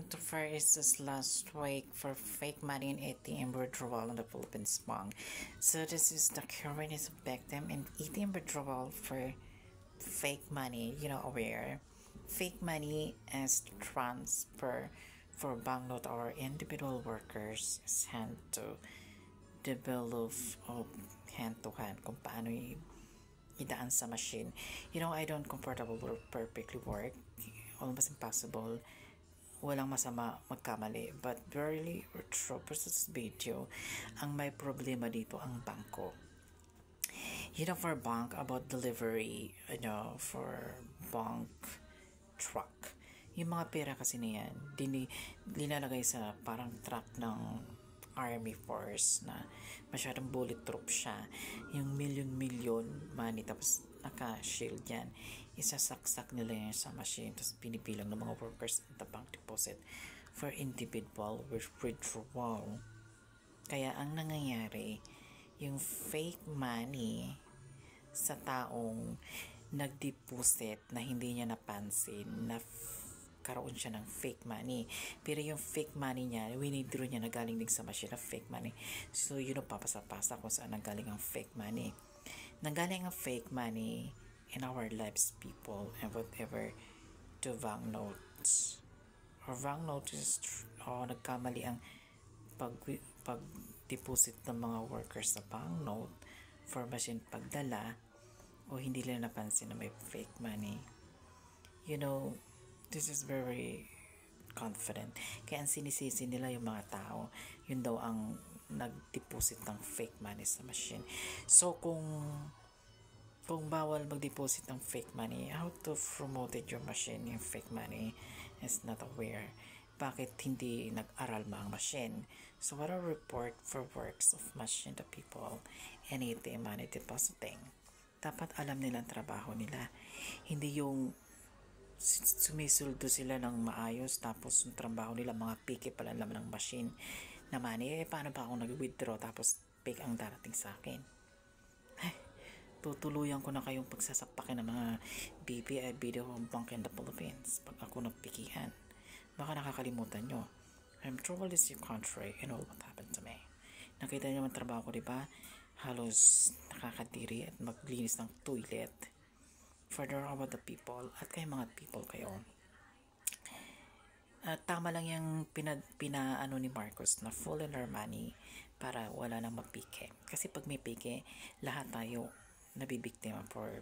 The first is last week for fake money and ATM withdrawal in the Philippines Bank. So this is the current is victim and ATM withdrawal for fake money. Aware fake money as transfer for banknote or individual workers sent to develop of hand to hand kung paano idaan sa machine. I don't comfortable work perfectly work. Almost impossible. Walang masama magkamali. But really, true versus video, ang may problema dito ang bangko. For bank, about delivery, for bank truck. Yung mga pera kasi na yan, linalagay sa parang truck ng Army Force na masyadong bulletproof siya. Yung million money, tapos naka-shield yan. Isasaksak nila yan sa machine, tapos pinipilang ng mga workers at the bank deposit for individual withdrawal. Kaya ang nangyayari, yung fake money sa taong nag-deposit na hindi niya napansin na karoon siya ng fake money. Pero yung fake money niya, winidraw niya na galing din sa machine na fake money. So, papasa-pasa kung saan nanggaling ang fake money. Nanggaling ang fake money in our lives, people, and whatever to banknotes. Or banknotes, nagkamali ang pag-deposit ng mga workers sa banknote for machine pagdala o hindi nila napansin na may fake money. This is very confident. Kaya ang sinisisi nila yung mga tao, yun daw ang nag-deposit ng fake money sa machine. So, kung bawal mag-deposit ng fake money, how to promote your machine yung fake money is not aware. Bakit hindi nag-aral ang machine? So, what a report for works of machine to people and ATM money depositing. Dapat alam nila ang trabaho nila. Hindi yung sumisuldo sila ng maayos tapos yung trabaho nila mga piki pala naman ng machine na money. Paano ba ako nag-withdraw tapos fake ang darating sa akin? Tutuluyan ko na kayong pagsasapakin ng mga BPI Video Bank in the Philippines pag ako nagpikihan. Baka nakakalimutan nyo. I'm troubled is your country and all what happened to me. Nakita nyo ang trabaho ko, diba? Halos nakakadiri at maglinis ng toilet. Further about the people at kayo mga people kayo. Tama lang yung pinaano ni Marcos na full in our money para wala nang mapike. Kasi pag may pike, lahat tayo nabibiktima for,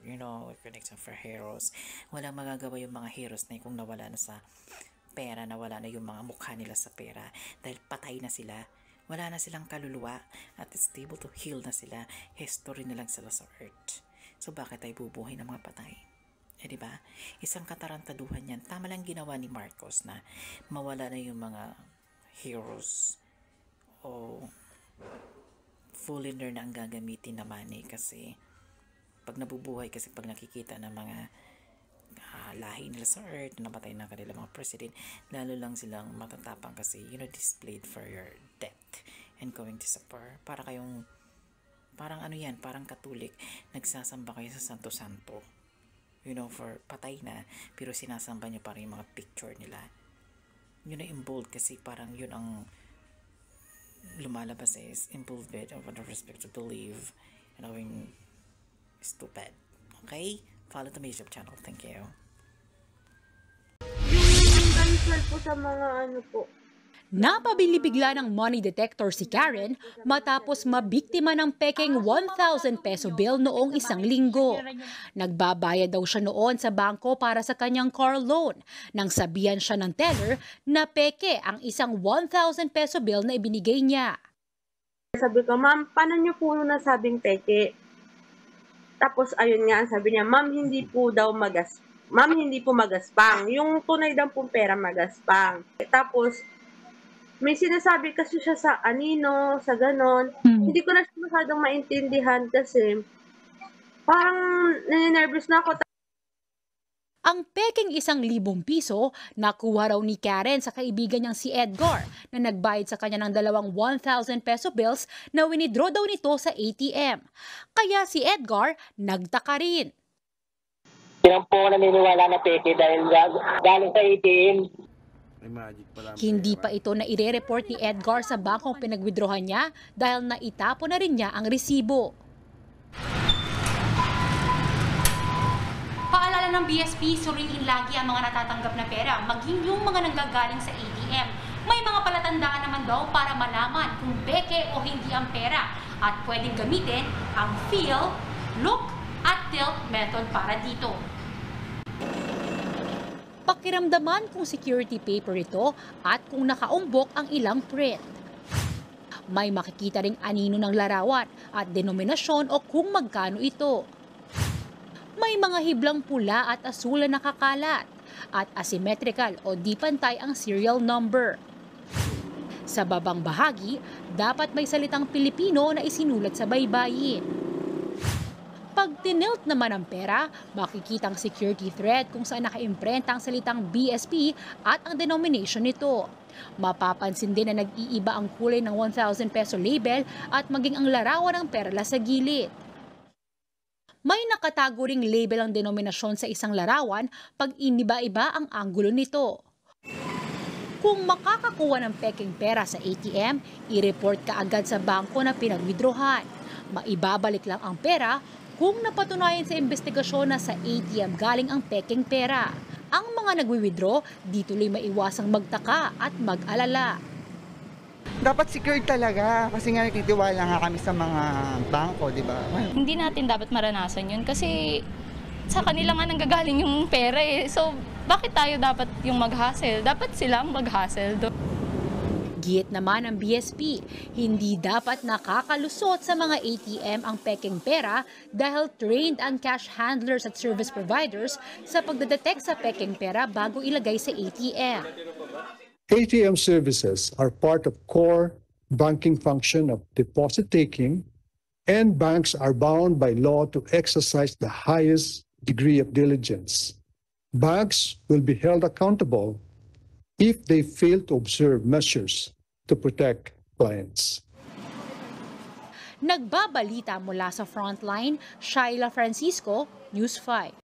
connection for heroes. Walang magagawa yung mga heroes na kung nawala na sa pera, nawala na yung mga mukha nila sa pera dahil patay na sila. Wala na silang kaluluwa at stable to heal na sila. History na lang sila sa earth. So, bakit tayo bubuhay ng mga patay? Diba? Isang katarantaduhan yan. Tama lang ginawa ni Marcos na mawala na yung mga heroes o foreigner na ang gagamitin na money kasi pag nabubuhay kasi pag nakikita ng mga lahi nila sa earth, namatay na kanila mga president, lalo lang silang matatapang kasi displayed for your death and going to suffer. Para kayong parang parang Katolik, nagsasamba kayo sa santo-santo. For patay na, pero sinasamba nyo parang yung mga picture nila. Yun na involved kasi parang yun ang lumalabas is involved of the respect to believe and stupid. Okay? Follow the YouTube channel. Thank you. Yung cancel po sa mga po. Napabili bigla ng money detector si Karen matapos mabiktima ng pekeng 1,000 peso bill noong isang linggo. Nagbabayad daw siya noon sa bangko para sa kanyang car loan nang sabihan siya ng teller na peke ang isang 1,000 peso bill na ibinigay niya. Sabi ko, ma'am, paano niyo po nasabing peke? Tapos ayun nga, sabi niya, ma'am, hindi po magaspang. Yung tunay daw pong pera magaspang. Tapos, may sinasabi kasi siya sa anino, sa ganon. Hindi ko na siya masyadong maintindihan kasi parang naninervous na ako. Ang peking 1,000 piso nakuha raw ni Karen sa kaibigan niyang si Edgar na nagbayad sa kanya ng 2 1,000 peso bills na winidraw daw nito sa ATM. Kaya si Edgar nagtaka rin. Yan po naniniwala na peke dahil galing sa ATM. May magic pala ang Hindi pera. pa ito na ire-report ni Edgar sa bangkong pinag-withdrawhan niya dahil naitapon na rin niya ang resibo. Paalala ng BSP, suriin lagi ang mga natatanggap na pera, maging yung mga nanggagaling sa ATM. May mga palatandaan naman daw para malaman kung peke o hindi ang pera at pwedeng gamitin ang feel, look at tilt method para dito. Pakiramdaman kung security paper ito at kung nakaumbok ang ilang print. May makikita ring anino ng larawan at denominasyon o kung magkano ito. May mga hiblang pula at asul na nakakalat at asymmetrical o di pantay ang serial number. Sa babang bahagi, dapat may salitang Pilipino na isinulat sa baybayin. Pag tinilt naman ang pera, makikita ang security thread kung saan nakaimprenta ang salitang BSP at ang denomination nito. Mapapansin din na nag-iiba ang kulay ng 1,000 peso label at maging ang larawan ng perla sa gilid. May nakatago ring label ang denominasyon sa isang larawan pag iniba-iba ang anggulo nito. Kung makakakuha ng peking pera sa ATM, i-report ka agad sa bangko na pinag-withdrawhan. Maibabalik lang ang pera kung napatunayan sa investigasyon na sa ATM galing ang peking pera. Ang mga nagwi-withdraw, di tuloy maiwasang magtaka at mag-alala. Dapat secured talaga kasi nga nagtitiwala nga kami sa mga bangko, di ba? Hindi natin dapat maranasan yun kasi sa kanila nga nanggagaling yung pera eh. So, bakit tayo dapat yung mag-hustle? Dapat silang mag-hustle. Giyit naman ng BSP, hindi dapat nakakalusot sa mga ATM ang peking pera dahil trained ang cash handlers at service providers sa pagdedetect sa peking pera bago ilagay sa ATM. ATM services are part of core banking function of deposit taking, and banks are bound by law to exercise the highest degree of diligence. Banks will be held accountable if they fail to observe measures to protect clients. Nagbabalita mula sa Frontline, Shaila Francisco, News 5.